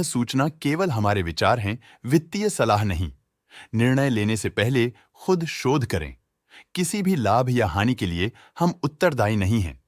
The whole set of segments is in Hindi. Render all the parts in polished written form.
सूचना केवल हमारे विचार हैं, वित्तीय सलाह नहीं। निर्णय लेने से पहले खुद शोध करें। किसी भी लाभ या हानि के लिए हम उत्तरदायी नहीं हैं।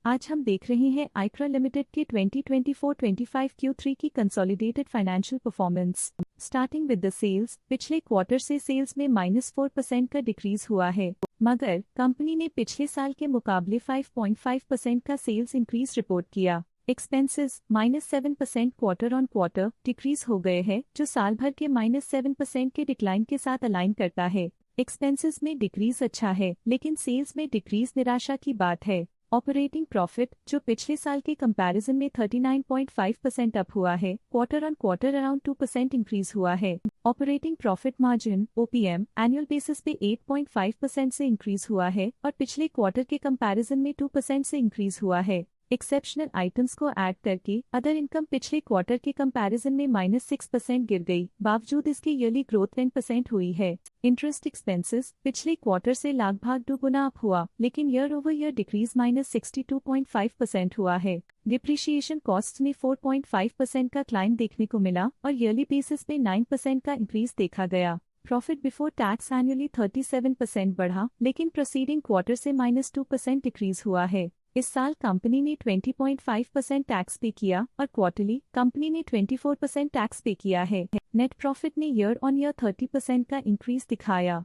आज हम देख रहे हैं आइक्रा लिमिटेड के 2024-25 Q3 की consolidated financial performance. Starting with the sales, पिछले क्वार्टर से सेल्स में -4% का डिक्रीज हुआ है, मगर कंपनी ने पिछले साल के मुकाबले 5.5% का सेल्स इंक्रीज रिपोर्ट किया। Expenses -7% quarter on quarter decrease हो गए हैं, जो साल भर के -7% के डिक्लाइन के साथ अलाइन करता है। एक्सपेंसेस में डिक्रीज अच्छा है, लेकिन सेल्स में डिक्रीज निराशा की बात है। ऑपरेटिंग प्रॉफिट, जो पिछले साल के कंपैरिजन में 39.5% अप हुआ है, quarter on quarter around 2% increase हुआ है। Operating profit margin (OPM) annual basis पे 8.5% से इंक्रीज हुआ है और पिछले क्वार्टर के कंपैरिजन में 2% से इंक्रीज हुआ है। एक्सेप्शनल आइटम्स को ऐड करके अदर इनकम पिछले क्वार्टर के कंपैरिजन में -6% गिर गई, बावजूद इसकी ईयरली ग्रोथ 10% हुई है। इंटरेस्ट एक्सपेंसेस पिछले क्वार्टर से लगभग 2 गुना अप हुआ, लेकिन ईयर ओवर ईयर डिक्रीज -62.5% हुआ है। डिप्रिशिएशन कॉस्ट में 4.5% का क्लाइम देखने को मिला और ईयरली बेसिस पे 9% का इंक्रीज देखा गया। प्रॉफिट बिफोर टैक्स एनुअली 37% बढ़ा, लेकिन प्रोसीडिंग क्वार्टर से -2% डिक्रीज हुआ है। इस साल कंपनी ने 20.5% टैक्स पे किया और क्वार्टरली कंपनी ने 24% टैक्स पे किया है। नेट प्रॉफिट ने ईयर ऑन ईयर 30% का इंक्रीज दिखाया,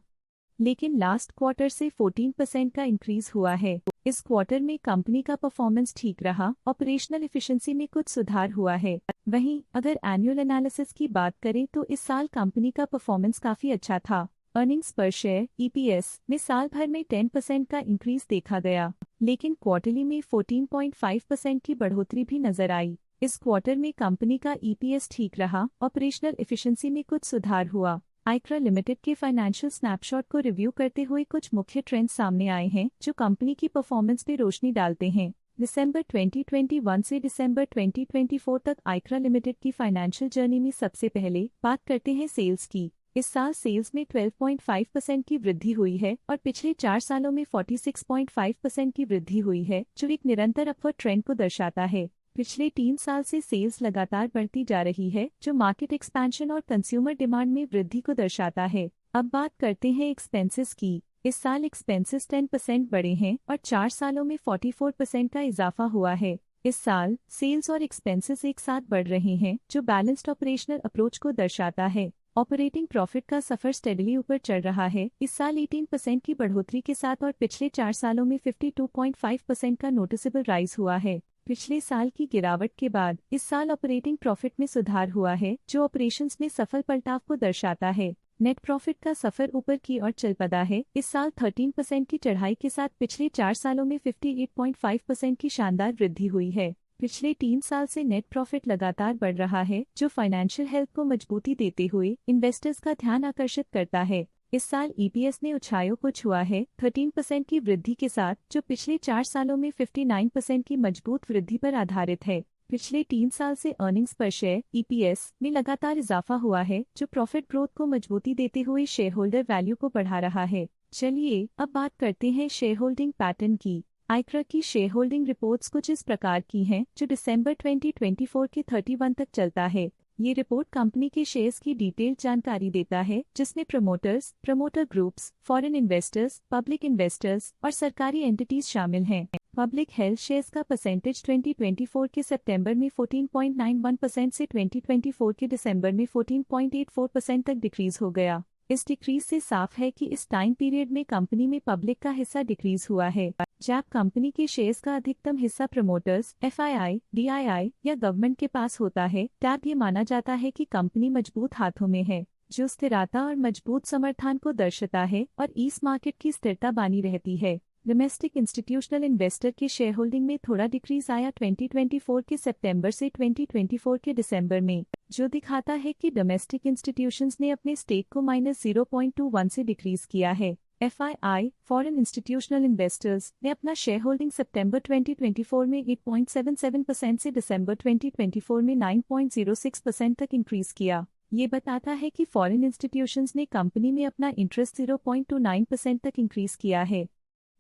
लेकिन लास्ट क्वार्टर से 14% का इंक्रीज हुआ है। इस क्वार्टर में कंपनी का परफॉर्मेंस ठीक रहा, ऑपरेशनल एफिशिएंसी में कुछ सुधार हुआ है। वहीं अगर एनुअल एनालिसिस की बात करें तो इस साल कंपनी का परफॉर्मेंस काफी अच्छा था। अर्निंग्स पर शेयर (EPS) में साल भर में 10% का इंक्रीज देखा गया, लेकिन क्वार्टरली में 14.5% की बढ़ोतरी भी नजर आई। इस क्वार्टर में कंपनी का EPS ठीक रहा, ऑपरेशनल एफिशिएंसी में कुछ सुधार हुआ। आइक्रा लिमिटेड के फाइनेंशियल स्नैपशॉट को रिव्यू करते हुए कुछ मुख्य ट्रेंड्स सामने आए हैं जो कंपनी की परफॉर्मेंस पे रोशनी डालते हैं। दिसंबर 2021 से दिसंबर 2024 तक आइक्रा लिमिटेड की फाइनेंशियल जर्नी में सबसे पहले बात करते हैं सेल्स की। इस साल सेल्स में 12.5% की वृद्धि हुई है और पिछले 4 सालों में 46.5% की वृद्धि हुई है, जो एक निरंतर अपवर्ड ट्रेंड को दर्शाता है। पिछले 3 साल से सेल्स लगातार बढ़ती जा रही है, जो मार्केट एक्सपेंशन और कंज्यूमर डिमांड में वृद्धि को दर्शाता है। अब बात करते हैं एक्सपेंसेस की। इस साल एक्सपेंसेस 10% बढ़े हैं और 4 सालों में 44% का इजाफा हुआ है। इस साल सेल्स और एक्सपेंसेस एक साथ बढ़ रहे हैं, जो बैलेंस्ड ऑपरेशनल अप्रोच को दर्शाता है। ऑपरेटिंग प्रॉफिट का सफर स्टेडली ऊपर चढ़ रहा है, इस साल 18% की बढ़ोतरी के साथ और पिछले 4 सालों में 52.5% का नोटिसेबल राइज हुआ है। पिछले साल की गिरावट के बाद इस साल ऑपरेटिंग प्रॉफिट में सुधार हुआ है, जो ऑपरेशंस में सफल पलटाव को दर्शाता है। नेट प्रॉफिट का सफर ऊपर की ओर चल पड़ा है, इस साल 13% की चढ़ाई के साथ पिछले 4 सालों में 58.5% की शानदार वृद्धि हुई है। पिछले 3 साल से नेट प्रॉफिट लगातार बढ़ रहा है, जो फाइनेंशियल हेल्थ को मजबूती देते हुए इन्वेस्टर्स का ध्यान आकर्षित करता है। इस साल EPS ने ऊंचाइयों को छुआ है 13% की वृद्धि के साथ, जो पिछले 4 सालों में 59% की मजबूत वृद्धि पर आधारित है। पिछले 3 साल से अर्निंग्स पर शेयर (EPS) में लगातार इजाफा हुआ है, जो प्रॉफिट ग्रोथ को मजबूती देते हुए शेयर होल्डर वैल्यू को बढ़ा रहा है। चलिए अब बात करते हैं शेयर होल्डिंग पैटर्न की। आइक्रा की शेयर होल्डिंग रिपोर्ट्स कुछ इस प्रकार की हैं, जो दिसंबर 2024 के 31 तक चलता है। ये रिपोर्ट कंपनी के शेयर्स की डिटेल्ड जानकारी देता है, जिसमें promoters, promoter groups, foreign investors, public investors और सरकारी एंटिटीज शामिल हैं। पब्लिक हेल्थ शेयर्स का परसेंटेज 2024 के सितंबर में 14.91% से 2024 के दिसंबर में 14.84% तक डिक्रीज हो गया। इस डिक्रीज से साफ है कि इस टाइम पीरियड में कंपनी में पब्लिक का हिस्सा डिक्रीज हुआ है। जब कंपनी के शेयर्स का अधिकतम हिस्सा प्रमोटर्स, FII, DII या गवर्नमेंट के पास होता है, तब ये माना जाता है कि कंपनी मजबूत हाथों में है, जो स्थिरता और मजबूत समर्थन को दर्शाता है और इस मार्केट की स्थिरता बनी रहती है। डोमेस्टिक इंस्टीट्यूशनल इन्वेस्टर के शेयर होल्डिंग में थोड़ा डिक्रीज आया 2024 के सितंबर से 2024 के दिसंबर में, जो दिखाता है कि डोमेस्टिक इंस्टीट्यूशंस ने अपने स्टेक को -0.21 से डिक्रीज किया है। FII, फॉरेन इंस्टीट्यूशनल इन्वेस्टर्स, ने अपना शेयर होल्डिंग सितंबर 2024 में 8.77% से दिसंबर 2024 में 9.06% तक इंक्रीज किया। ये बताता है कि फॉरेन इंस्टीट्यूशंस ने कंपनी में अपना इंटरेस्ट 0.29% तक इंक्रीज किया है।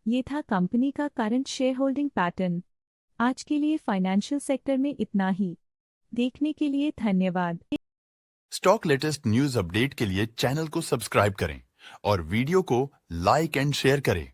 ये था कंपनी का करंट शेयर होल्डिंग पैटर्न। आज के लिए फाइनेंशियल सेक्टर में इतना ही। देखने के लिए धन्यवाद। स्टॉक लेटेस्ट न्यूज अपडेट के लिए चैनल को सब्सक्राइब करें और वीडियो को लाइक एंड शेयर करें।